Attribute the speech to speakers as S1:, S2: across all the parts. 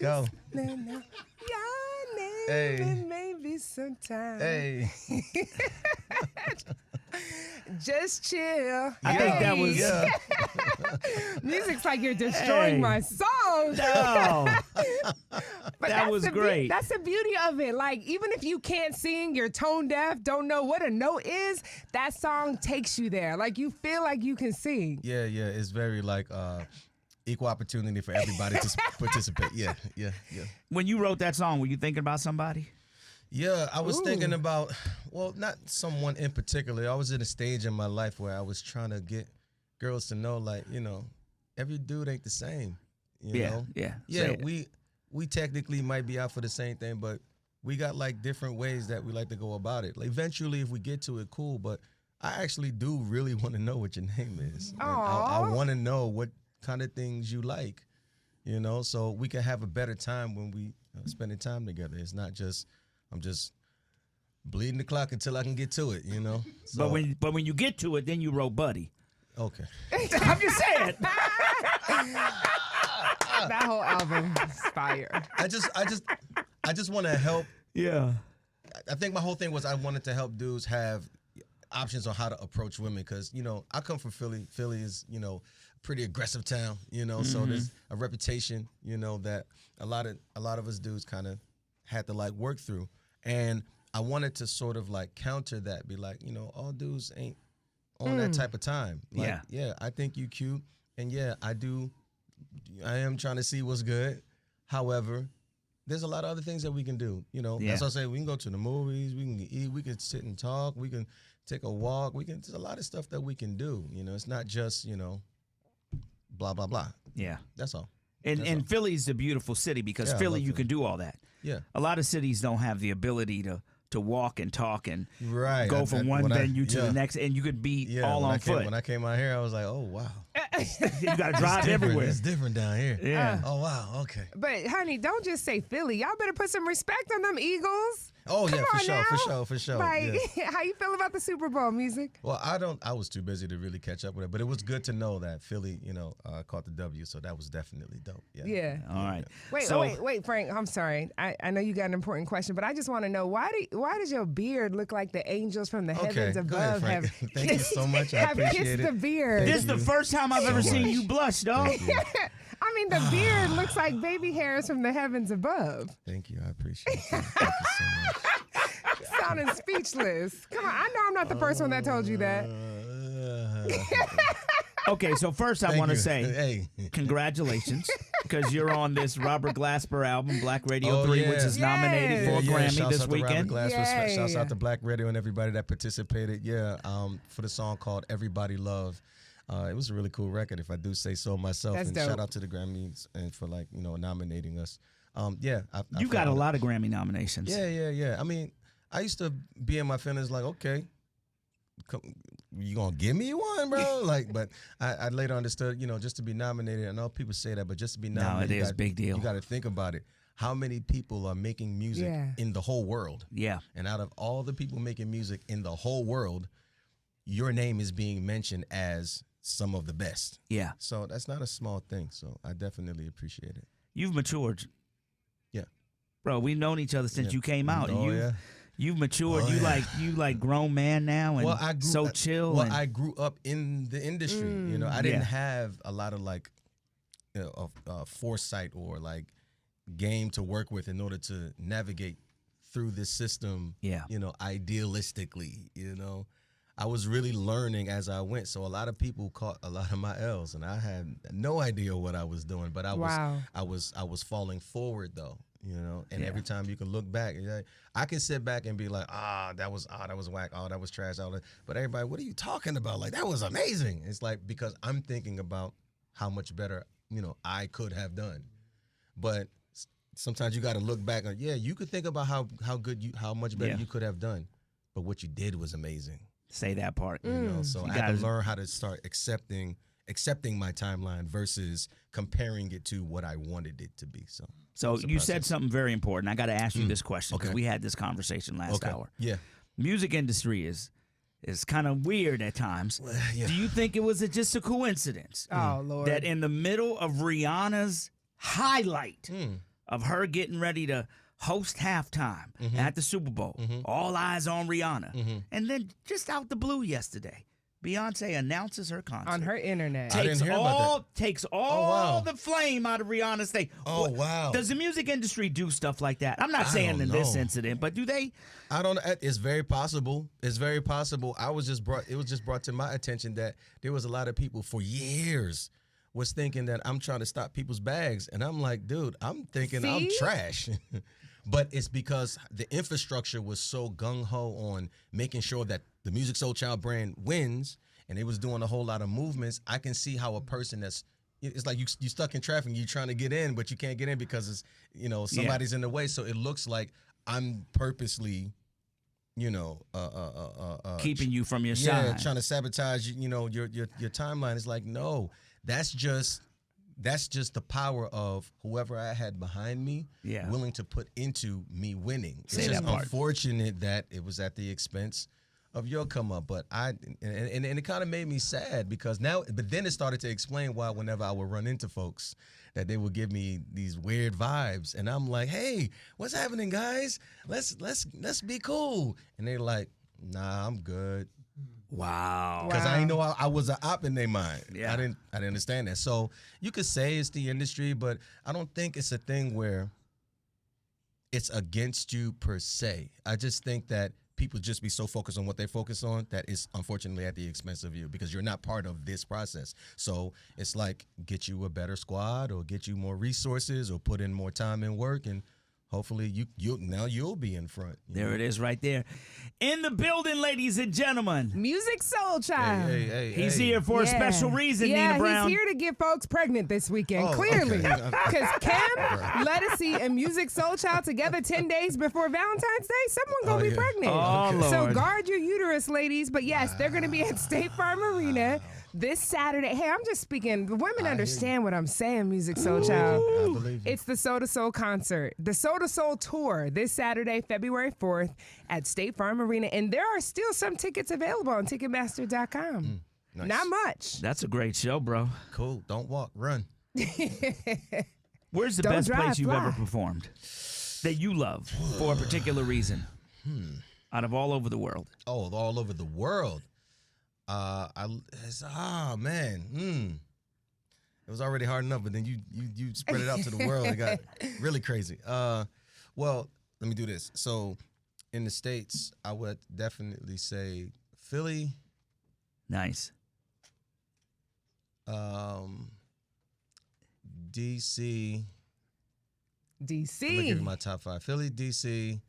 S1: Go.
S2: Your name
S1: Hey.
S2: maybe sometime.
S1: Hey.
S2: Just chill.
S3: I think that was.
S1: Yeah.
S2: Music's like you're destroying
S3: Hey.
S2: my song.
S3: No.
S2: But
S3: That
S2: that's
S3: was
S2: the
S3: great.
S2: That's the beauty of it. Like, even if you can't sing, you're tone deaf, don't know what a note is, that song takes you there. Like, you feel like you can sing.
S1: Yeah, yeah. It's very like equal opportunity for everybody to participate. Yeah, yeah, yeah.
S3: When you wrote that song, were you thinking about somebody?
S1: Yeah, I was thinking about, well, not someone in particular. I was in a stage in my life where I was trying to get girls to know, like, you know, every dude ain't the same. You know?
S3: Yeah.
S1: Yeah, we technically might be out for the same thing, but we got like different ways that we like to go about it. Like eventually, if we get to it, cool. But I actually do really want to know what your name is. And I want to know what kind of things you like, you know, so we can have a better time when we spending time together. It's not just I'm just bleeding the clock until I can get to it, you know. So,
S3: But when you get to it, then you wrote Buddy.
S1: okay.
S3: I'm just saying.
S2: That whole album is fire.
S1: I just want to help.
S3: Yeah.
S1: I think my whole thing was I wanted to help dudes have options on how to approach women because, you know, I come from Philly. Philly is, you know, pretty aggressive town, you know, so there's a reputation, you know, that a lot of us dudes kind of had to like work through. And I wanted to sort of like counter that, be like, you know, all dudes ain't on that type of time. Like, yeah, I think you cute. And yeah, I am trying to see what's good. However, there's a lot of other things that we can do. You know, as I say, we can go to the movies, we can eat, we can sit and talk, we can take a walk, there's a lot of stuff that we can do. You know, it's not just, you know, blah, blah, blah.
S3: Yeah.
S1: That's all.
S3: And Philly's a beautiful city because Philly, you can do all that.
S1: Yeah.
S3: A lot of cities don't have the ability to walk and talk and
S1: Right.
S3: go from one venue to the next, and you could be all on foot.
S1: When I came out here, I was like, oh, wow.
S3: You got to drive everywhere.
S1: It's different down here.
S3: Yeah.
S1: Oh, wow. Okay.
S2: But, honey, don't just say Philly. Y'all better put some respect on them Eagles.
S1: Oh,
S2: Come
S1: yeah,
S2: on
S1: for sure.
S2: Like,
S1: Yeah.
S2: how you feel about the Super Bowl music?
S1: Well, I was too busy to really catch up with it, but it was good to know that Philly, you know, caught the W, so that was definitely dope. Yeah.
S3: All right.
S2: Wait, Frank. I'm sorry. I know you got an important question, but I just want to know why does your beard look like the angels from the heavens
S1: Go
S2: above
S1: ahead,
S2: have
S1: Frank. Thank you so much. I
S2: have
S1: appreciate
S2: kissed
S1: it.
S2: the beard?
S3: This is the first time I've ever seen you blush, dog.
S1: Thank you.
S2: I mean, the beard looks like baby hairs from the heavens above.
S1: Thank you. I appreciate it. Thank you so much.
S2: Sounding speechless. Come on, I know I'm not the first one that told you that.
S3: Okay, so first I want to
S1: you.
S3: say
S1: Hey.
S3: congratulations because you're on this Robert Glasper album, Black Radio 3, which is
S2: Yay.
S3: nominated for a Grammy
S1: Shouts
S3: this
S1: out to Robert
S3: weekend.
S1: Glasper.
S2: Yay.
S1: Shouts out to Black Radio and everybody that participated. Yeah, for the song called Everybody Love. It was a really cool record, if I do say so myself.
S2: That's
S1: and
S2: dope.
S1: shout out to the Grammys and for like, you know, nominating us. Yeah, I
S3: You got a
S1: felt-
S3: lot of Grammy nominations.
S1: Yeah. I mean, I used to be in my feelings like, okay, you gonna give me one, bro? Like, but I later understood, you know, just to be nominated. I know people say that, but just to be nominated,
S3: it is a big deal.
S1: You got to think about it. How many people are making music in the whole world?
S3: Yeah.
S1: And out of all the people making music in the whole world, your name is being mentioned as some of the best.
S3: Yeah.
S1: So that's not a small thing. So I definitely appreciate it.
S3: You've matured.
S1: Yeah.
S3: Bro, we've known each other since you came out.
S1: Oh, yeah.
S3: You've matured. You like grown man now and so chill.
S1: Well, I grew up in the industry. You know, I didn't have a lot of like foresight or like game to work with in order to navigate through this system.
S3: Yeah.
S1: You know, idealistically, you know, I was really learning as I went. So a lot of people caught a lot of my L's, and I had no idea what I was doing. But I was falling forward though. You know, and every time you can look back, I can sit back and be like, that was whack, that was trash, but everybody, what are you talking about? Like, that was amazing. It's like, because I'm thinking about how much better, you know, I could have done. But sometimes you got to look back and you could think about how much better you could have done, but what you did was amazing.
S3: Say that part.
S1: You know, so I had to learn how to start accepting my timeline versus comparing it to what I wanted it to be. So
S3: you said something very important. I got to ask you this question because we had this conversation last hour.
S1: Yeah.
S3: Music industry is kind of weird at times. Do you think it was just a coincidence?
S2: Oh, Lord.
S3: That in the middle of Rihanna's highlight of her getting ready to host halftime at the Super Bowl. All eyes on Rihanna. And then just out the blue yesterday, Beyonce announces her concert.
S2: On her internet.
S1: I didn't hear about that.
S3: Takes all the flame out of Rihanna's thing.
S1: Oh, wow.
S3: Does the music industry do stuff like that? I'm not saying in this incident, but do they?
S1: I don't know. It's very possible. It's very possible. It was just brought to my attention that there was a lot of people for years was thinking that I'm trying to stop people's bags. And I'm like, dude, I'm thinking I'm trash. But it's because the infrastructure was so gung-ho on making sure that the Musiq Soulchild brand wins, and they was doing a whole lot of movements. I can see how a person it's like you stuck in traffic, you're trying to get in, but you can't get in because it's, somebody's in the way. So it looks like I'm purposely,
S3: keeping you from your side.
S1: Trying to sabotage, your timeline. Is like, no, that's just the power of whoever I had behind me, willing to put into me winning. It's just unfortunate that it was at the expense of your come up, but it kind of made me sad because but then it started to explain why whenever I would run into folks that they would give me these weird vibes, and I'm like, hey, what's happening, guys? Let's be cool, and they're like, nah, I'm good.
S3: Wow.
S1: Because I didn't know I was an op in their mind. Yeah. I didn't understand that. So you could say it's the industry, but I don't think it's a thing where it's against you per se. I just think that people just be so focused on what they focus on that it's unfortunately at the expense of you because you're not part of this process. So it's like get you a better squad or get you more resources or put in more time and work, and hopefully you'll be in front.
S3: There it is right there. In the building, ladies and gentlemen.
S2: Musiq Soulchild.
S1: Hey,
S3: he's here for a special reason, Nina Brown.
S2: He's here to get folks pregnant this weekend, clearly. Because Kem, Ledisi, and Musiq Soulchild together 10 days before Valentine's Day, someone's going to be pregnant.
S3: Oh, Lord.
S2: So guard your uterus, ladies. But yes, they're going to be at State Farm Arena this Saturday. Hey, I'm just speaking. The women understand what I'm saying, Musiq Soulchild.
S1: I believe you.
S2: It's the Soul to Soul concert, the Soul to Soul tour this Saturday, February 4th at State Farm Arena. And there are still some tickets available on Ticketmaster.com.
S1: Nice.
S2: Not much.
S3: That's a great show, bro.
S1: Cool. Don't walk, run.
S3: Where's the best place you've ever performed that you love for a particular reason? Out of all over the world.
S1: Oh, all over the world. Man. It was already hard enough, but then you spread it out to the world. It got really crazy. Well, let me do this. So in the States, I would definitely say Philly.
S3: Nice.
S1: DC.
S2: DC.
S1: I'm gonna give you my top 5. Philly, DC,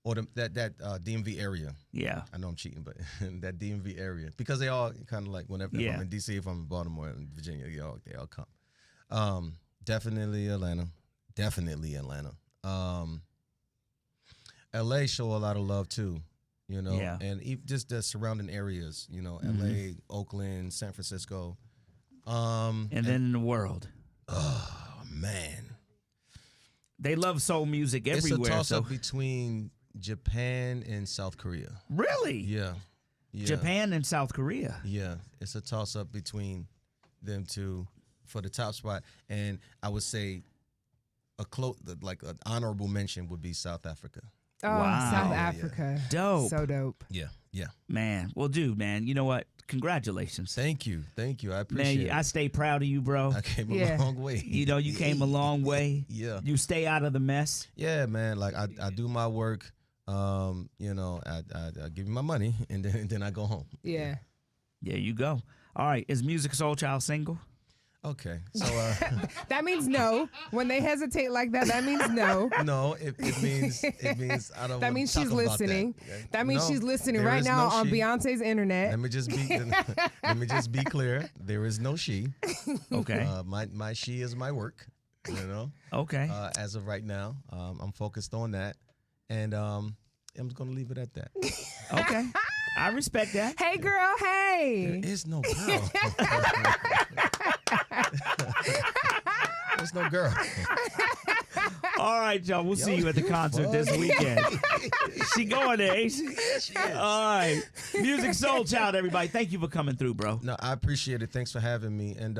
S1: or that DMV area.
S3: Yeah.
S1: I know I'm cheating, but that DMV area. Because they all kind of like whenever if I'm in DC, if I'm in Baltimore and Virginia, they all come. Definitely Atlanta. LA show a lot of love too, and just the surrounding areas, LA, Oakland, San Francisco.
S3: And then in the world.
S1: Oh, man.
S3: They love soul music everywhere.
S1: It's a toss-up between Japan and South Korea.
S3: Really?
S1: Yeah.
S3: Japan and South Korea.
S1: Yeah. It's a toss-up between them two for the top spot. And I would say an honorable mention would be South Africa.
S2: Oh,
S3: wow.
S2: South Africa.
S3: Dope.
S2: So dope.
S1: Yeah.
S3: Man. Well, dude, man, you know what? Congratulations.
S1: Thank you. I appreciate it.
S3: I stay proud of you, bro.
S1: I came a long way.
S3: You came a long way.
S1: Yeah.
S3: You stay out of the mess.
S1: Yeah, man. Like I do my work. I give you my money and then I go home.
S2: Yeah.
S3: There you go. All right. Is Musiq Soulchild single?
S1: Okay, so
S2: that means no. When they hesitate like that means no.
S1: No, it means I don't.
S2: That means she's listening. That means she's listening right now on Beyonce's internet.
S1: Let me just be clear. There is no she.
S3: Okay.
S1: My she is my work.
S3: Okay.
S1: As of right now, I'm focused on that, and I'm just gonna leave it at that.
S3: Okay. I respect that.
S2: Hey, girl. Hey.
S1: There is no girl. There's no girl.
S3: All right, y'all. We'll see you at the concert this weekend. She going there, ain't she? All right. Musiq Soulchild, everybody. Thank you for coming through, bro.
S1: No, I appreciate it. Thanks for having me. And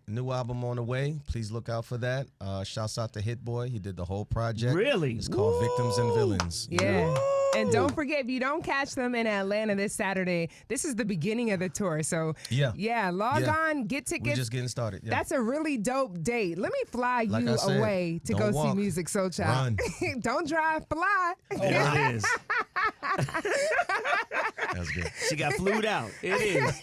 S1: new album on the way. Please look out for that. Shouts out to HitBoy. He did the whole project.
S3: Really?
S1: It's called Victims and Villains.
S2: Yeah. And don't forget, if you don't catch them in Atlanta this Saturday, this is the beginning of the tour. So, log on, get tickets.
S1: We're just getting started. Yeah.
S2: That's a really dope date. Let me fly
S1: Like
S2: you
S1: I said,
S2: away to go
S1: don't walk,
S2: see Musiq Soulchild. Don't drive, fly.
S3: There it is.
S1: That's good.
S3: She got flued out. It is.